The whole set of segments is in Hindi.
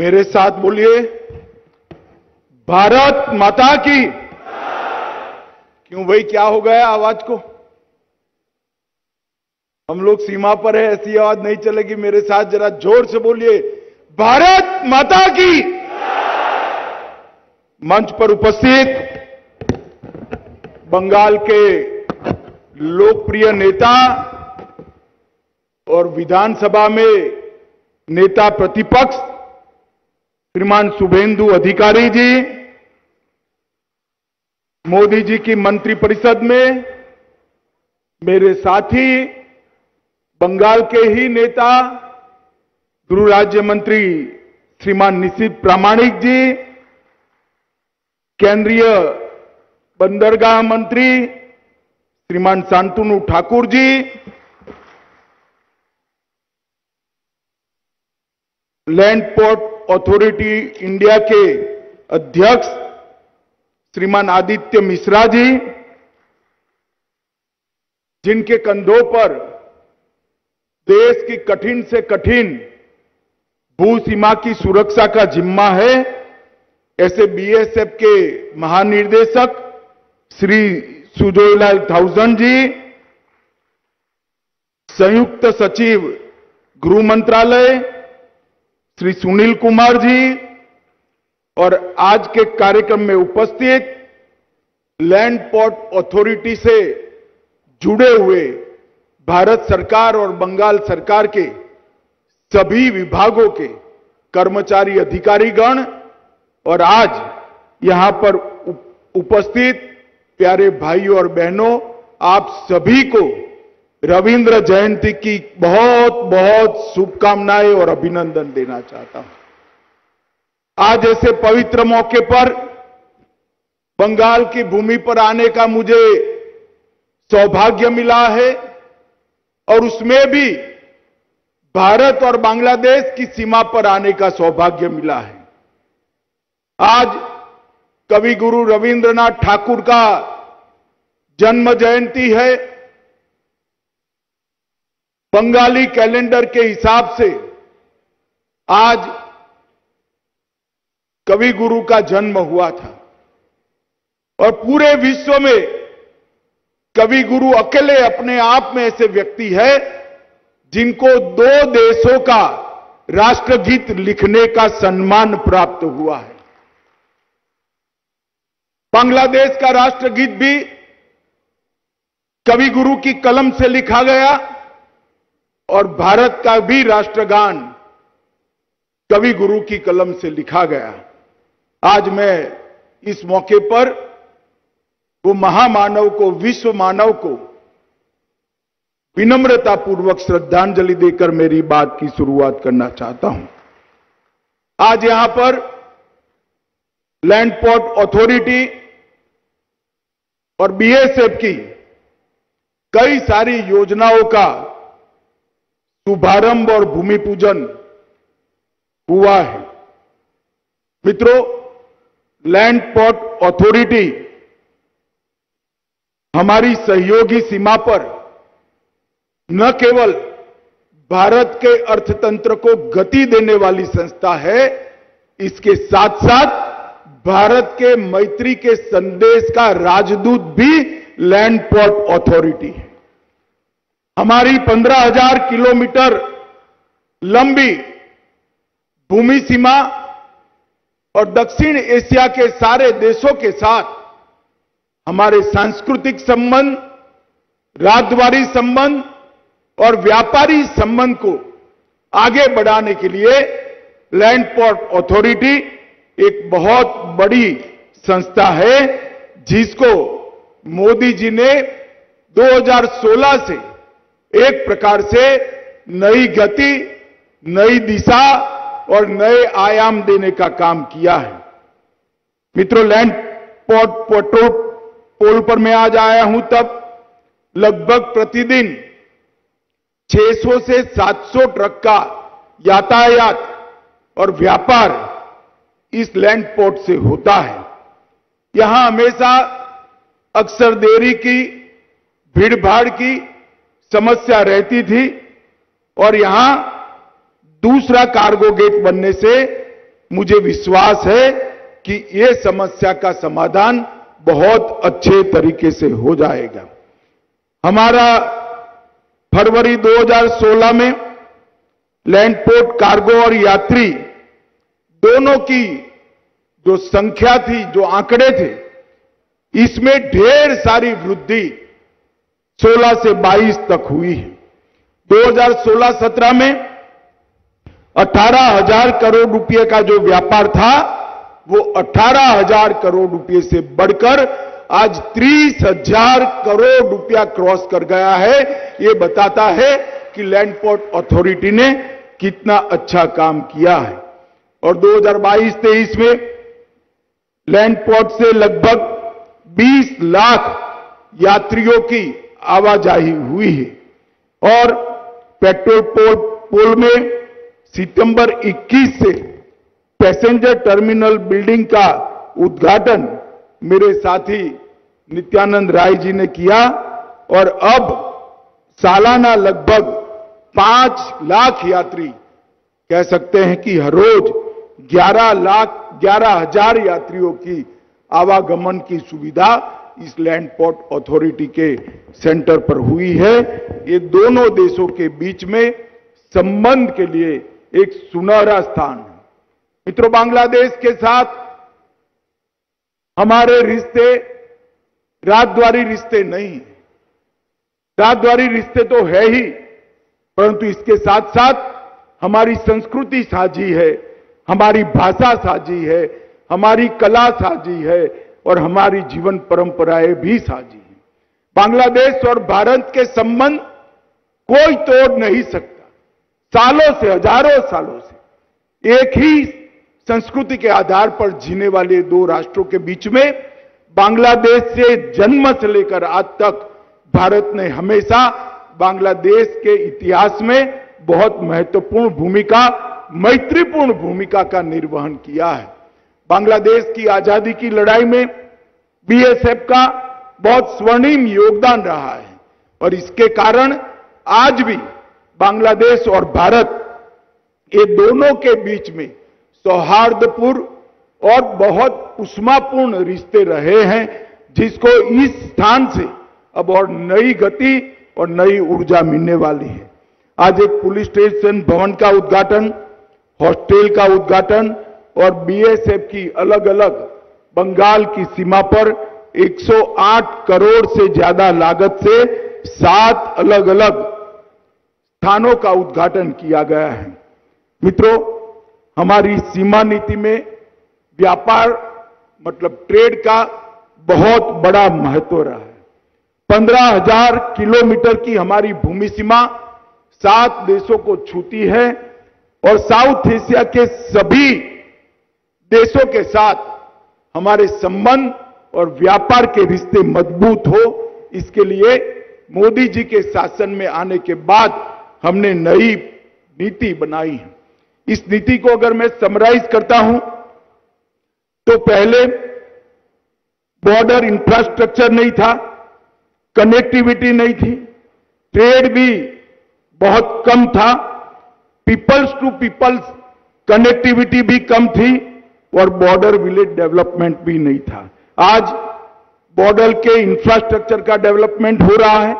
मेरे साथ बोलिए, भारत माता की। क्यों भाई, क्या हो गया आवाज को? हम लोग सीमा पर है, ऐसी आवाज नहीं चलेगी। मेरे साथ जरा जोर से बोलिए, भारत माता की। मंच पर उपस्थित बंगाल के लोकप्रिय नेता और विधानसभा में नेता प्रतिपक्ष श्रीमान शुभेंदु अधिकारी जी, मोदी जी की मंत्रिपरिषद में मेरे साथी बंगाल के ही नेता गृह राज्य मंत्री श्रीमान निशित प्रामाणिक जी, केंद्रीय बंदरगाह मंत्री श्रीमान Shantanu Thakur ji, land port authority India के अध्यक्ष श्रीमान आदित्य मिश्रा जी, जिनके कंधों पर देश की कठिन से कठिन भू सीमा की सुरक्षा का जिम्मा है, ऐसे बीएसएफ के महानिर्देशक श्री सुजोयलाल थाउजेंड जी, संयुक्त सचिव गृह मंत्रालय श्री सुनील कुमार जी, और आज के कार्यक्रम में उपस्थित लैंड पोर्ट अथॉरिटी से जुड़े हुए भारत सरकार और बंगाल सरकार के सभी विभागों के कर्मचारी अधिकारीगण, और आज यहां पर उपस्थित प्यारे भाइयों और बहनों, आप सभी को रविंद्र जयंती की बहुत बहुत शुभकामनाएं और अभिनंदन देना चाहता हूं। आज ऐसे पवित्र मौके पर बंगाल की भूमि पर आने का मुझे सौभाग्य मिला है, और उसमें भी भारत और बांग्लादेश की सीमा पर आने का सौभाग्य मिला है। आज कवि गुरु रविंद्रनाथ ठाकुर का जन्म जयंती है। बंगाली कैलेंडर के हिसाब से आज कवि गुरु का जन्म हुआ था, और पूरे विश्व में कवि गुरु अकेले अपने आप में ऐसे व्यक्ति है जिनको दो देशों का राष्ट्रगीत लिखने का सम्मान प्राप्त हुआ है। बांग्लादेश का राष्ट्रगीत भी कवि गुरु की कलम से लिखा गया, और भारत का भी राष्ट्रगान कवि गुरु की कलम से लिखा गया। आज मैं इस मौके पर वो महामानव को, विश्व मानव को विनम्रतापूर्वक श्रद्धांजलि देकर मेरी बात की शुरुआत करना चाहता हूं। आज यहां पर लैंड पोर्ट अथॉरिटी और बीएसएफ की कई सारी योजनाओं का शुभारंभ और भूमि पूजन हुआ है। मित्रों, लैंड पोर्ट अथॉरिटी हमारी सहयोगी सीमा पर न केवल भारत के अर्थतंत्र को गति देने वाली संस्था है, इसके साथ साथ भारत के मैत्री के संदेश का राजदूत भी लैंड पोर्ट अथॉरिटी है। हमारी 15,000 किलोमीटर लंबी भूमि सीमा और दक्षिण एशिया के सारे देशों के साथ हमारे सांस्कृतिक संबंध, राजद्वारी संबंध और व्यापारी संबंध को आगे बढ़ाने के लिए लैंड पोर्ट अथॉरिटी एक बहुत बड़ी संस्था है, जिसको मोदी जी ने 2016 से एक प्रकार से नई गति, नई दिशा और नए आयाम देने का काम किया है। मित्रों, लैंड पोर्ट पोल पर मैं आज आया हूं तब लगभग प्रतिदिन 600 से 700 ट्रक का यातायात और व्यापार इस लैंड पोर्ट से होता है। यहां हमेशा अक्सर देरी की, भीड़-भाड़ की समस्या रहती थी, और यहां दूसरा कार्गो गेट बनने से मुझे विश्वास है कि ये समस्या का समाधान बहुत अच्छे तरीके से हो जाएगा। हमारा फरवरी 2016 में लैंड पोर्ट कार्गो और यात्री दोनों की जो संख्या थी, जो आंकड़े थे, इसमें ढेर सारी वृद्धि 16 से 22 तक हुई है। 2016-17 में 18,000 करोड़ रुपए का जो व्यापार था वो 18,000 करोड़ रुपए से बढ़कर आज 30,000 करोड़ रुपया क्रॉस कर गया है। ये बताता है कि लैंड पोर्ट अथॉरिटी ने कितना अच्छा काम किया है। और 2022-23 में लैंड पोर्ट से लगभग 20 लाख यात्रियों की आवाजाही हुई है। और पेट्रोल पोल में सितंबर 21 से पैसेंजर टर्मिनल बिल्डिंग का उद्घाटन मेरे साथी नित्यानंद राय जी ने किया और अब सालाना लगभग 5 लाख यात्री, कह सकते हैं कि हर रोज 11,000 यात्रियों की आवागमन की सुविधा इस लैंड पोर्ट अथॉरिटी के सेंटर पर हुई है। ये दोनों देशों के बीच में संबंध के लिए एक सुनहरा स्थान है। मित्रों, बांग्लादेश के साथ हमारे रिश्ते राजद्वारी रिश्ते नहीं है। राजद्वारी रिश्ते तो है ही, परंतु इसके साथ साथ हमारी संस्कृति साझी है, हमारी भाषा साझी है, हमारी कला साझी है और हमारी जीवन परंपराएं भी साझी हैं। बांग्लादेश और भारत के संबंध कोई तोड़ नहीं सकता। सालों से, हजारों सालों से एक ही संस्कृति के आधार पर जीने वाले दो राष्ट्रों के बीच में बांग्लादेश से जन्म से लेकर आज तक भारत ने हमेशा बांग्लादेश के इतिहास में बहुत महत्वपूर्ण भूमिका, मैत्रीपूर्ण भूमिका का निर्वहन किया है। बांग्लादेश की आजादी की लड़ाई में बीएसएफ का बहुत स्वर्णिम योगदान रहा है और इसके कारण आज भी बांग्लादेश और भारत, ये दोनों के बीच में सौहार्दपूर्ण और बहुत उष्मापूर्ण रिश्ते रहे हैं, जिसको इस स्थान से अब और नई गति और नई ऊर्जा मिलने वाली है। आज एक पुलिस स्टेशन भवन का उद्घाटन, हॉस्टल का उद्घाटन और बीएसएफ की अलग अलग बंगाल की सीमा पर 108 करोड़ से ज्यादा लागत से 7 अलग अलग स्थानों का उद्घाटन किया गया है। मित्रों, हमारी सीमा नीति में व्यापार मतलब ट्रेड का बहुत बड़ा महत्व रहा है। 15,000 किलोमीटर की हमारी भूमि सीमा 7 देशों को छूती है और साउथ एशिया के सभी देशों के साथ हमारे संबंध और व्यापार के रिश्ते मजबूत हो, इसके लिए मोदी जी के शासन में आने के बाद हमने नई नीति बनाई है। इस नीति को अगर मैं समराइज करता हूं तो पहले बॉर्डर इंफ्रास्ट्रक्चर नहीं था, कनेक्टिविटी नहीं थी, ट्रेड भी बहुत कम था, पीपल्स टू पीपल्स कनेक्टिविटी भी कम थी और बॉर्डर विलेज डेवलपमेंट भी नहीं था। आज बॉर्डर के इंफ्रास्ट्रक्चर का डेवलपमेंट हो रहा है,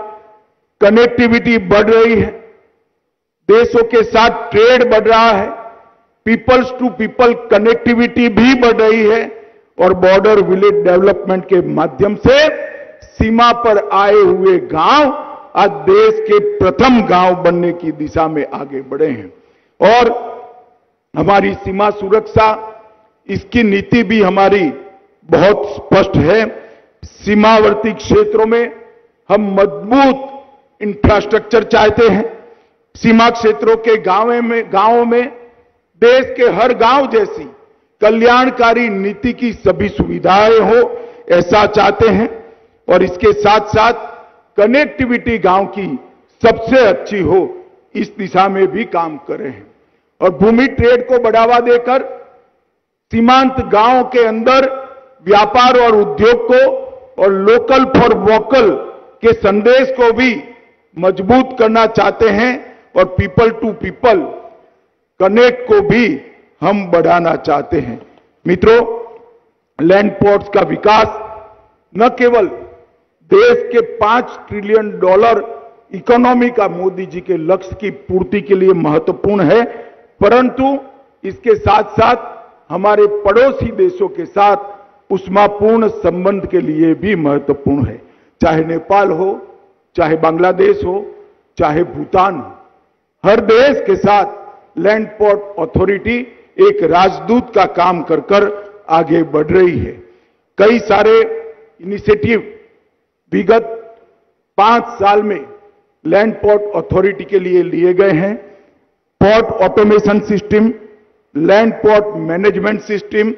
कनेक्टिविटी बढ़ रही है, देशों के साथ ट्रेड बढ़ रहा है, पीपल्स टू पीपल कनेक्टिविटी भी बढ़ रही है और बॉर्डर विलेज डेवलपमेंट के माध्यम से सीमा पर आए हुए गांव आज देश के प्रथम गांव बनने की दिशा में आगे बढ़े हैं। और हमारी सीमा सुरक्षा, इसकी नीति भी हमारी बहुत स्पष्ट है। सीमावर्ती क्षेत्रों में हम मजबूत इंफ्रास्ट्रक्चर चाहते हैं। सीमा क्षेत्रों के गांवों में देश के हर गांव जैसी कल्याणकारी नीति की सभी सुविधाएं हो, ऐसा चाहते हैं। और इसके साथ साथ कनेक्टिविटी गांव की सबसे अच्छी हो, इस दिशा में भी काम कर रहे हैं। और भूमि ट्रेड को बढ़ावा देकर सीमांत गांव के अंदर व्यापार और उद्योग को और लोकल फॉर वोकल के संदेश को भी मजबूत करना चाहते हैं और पीपल टू पीपल कनेक्ट को भी हम बढ़ाना चाहते हैं। मित्रों, लैंड पोर्ट्स का विकास न केवल देश के $5 ट्रिलियन इकोनॉमी का मोदी जी के लक्ष्य की पूर्ति के लिए महत्वपूर्ण है, परंतु इसके साथ साथ हमारे पड़ोसी देशों के साथ उष्मापूर्ण संबंध के लिए भी महत्वपूर्ण है। चाहे नेपाल हो, चाहे बांग्लादेश हो, चाहे भूटान हो, हर देश के साथ लैंड पोर्ट अथॉरिटी एक राजदूत का काम कर कर आगे बढ़ रही है। कई सारे इनिशिएटिव विगत 5 साल में लैंड पोर्ट अथॉरिटी के लिए लिए गए हैं। Port automation system, land port management system,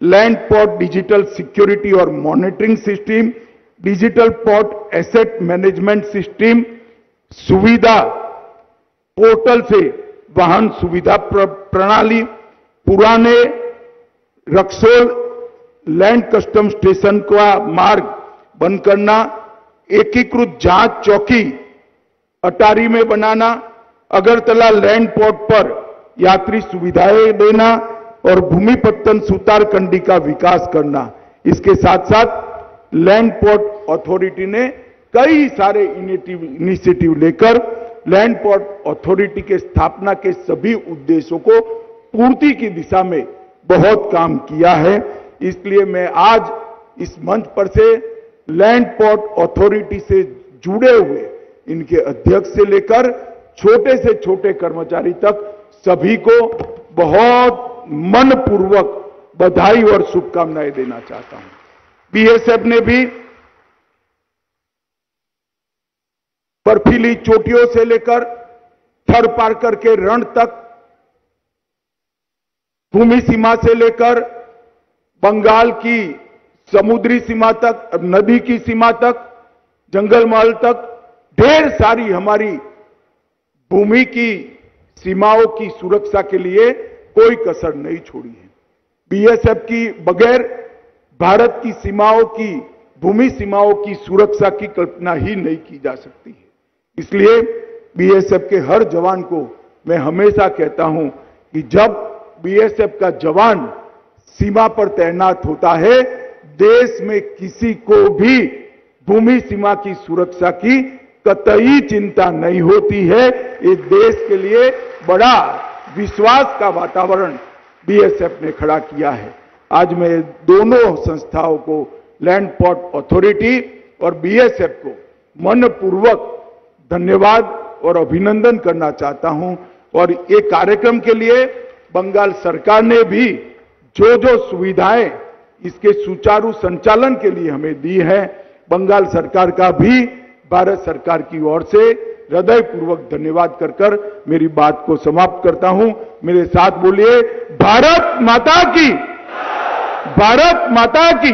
land port digital security और monitoring system, digital port asset management system, सुविधा पोर्टल से वाहन सुविधा प्रणाली, पुराने रक्सौल लैंड कस्टम स्टेशन का मार्ग बंद करना, एकीकृत जांच चौकी अटारी में बनाना, अगरतला लैंड पोर्ट पर यात्री सुविधाएं देना और भूमिपत्तन सुतारकंडी का विकास करना। इसके साथ साथ लैंड पोर्ट अथॉरिटी ने कई सारे इनिशिएटिव लेकर लैंड पोर्ट अथॉरिटी के स्थापना के सभी उद्देश्यों को पूर्ति की दिशा में बहुत काम किया है। इसलिए मैं आज इस मंच पर से लैंड पोर्ट अथॉरिटी से जुड़े हुए इनके अध्यक्ष से लेकर छोटे से छोटे कर्मचारी तक सभी को बहुत मनपूर्वक बधाई और शुभकामनाएं देना चाहता हूं। बीएसएफ ने भी बर्फीली चोटियों से लेकर थर पार करके रण तक, भूमि सीमा से लेकर बंगाल की समुद्री सीमा तक, नदी की सीमा तक, जंगल महल तक ढेर सारी हमारी भूमि की सीमाओं की सुरक्षा के लिए कोई कसर नहीं छोड़ी है। बीएसएफ की बगैर भारत की सीमाओं की, भूमि सीमाओं की सुरक्षा की कल्पना ही नहीं की जा सकती है। इसलिए बीएसएफ के हर जवान को मैं हमेशा कहता हूं कि जब बीएसएफ का जवान सीमा पर तैनात होता है, देश में किसी को भी भूमि सीमा की सुरक्षा की कतई चिंता नहीं होती है। इस देश के लिए बड़ा विश्वास का वातावरण बीएसएफ ने खड़ा किया है। आज मैं दोनों संस्थाओं को, लैंड पोर्ट अथॉरिटी और बीएसएफ को मनपूर्वक धन्यवाद और अभिनंदन करना चाहता हूं। और ये कार्यक्रम के लिए बंगाल सरकार ने भी जो जो सुविधाएं इसके सुचारू संचालन के लिए हमें दी है, बंगाल सरकार का भी भारत सरकार की ओर से हृदयपूर्वक धन्यवाद कर मेरी बात को समाप्त करता हूं। मेरे साथ बोलिए, भारत माता की, भारत माता की।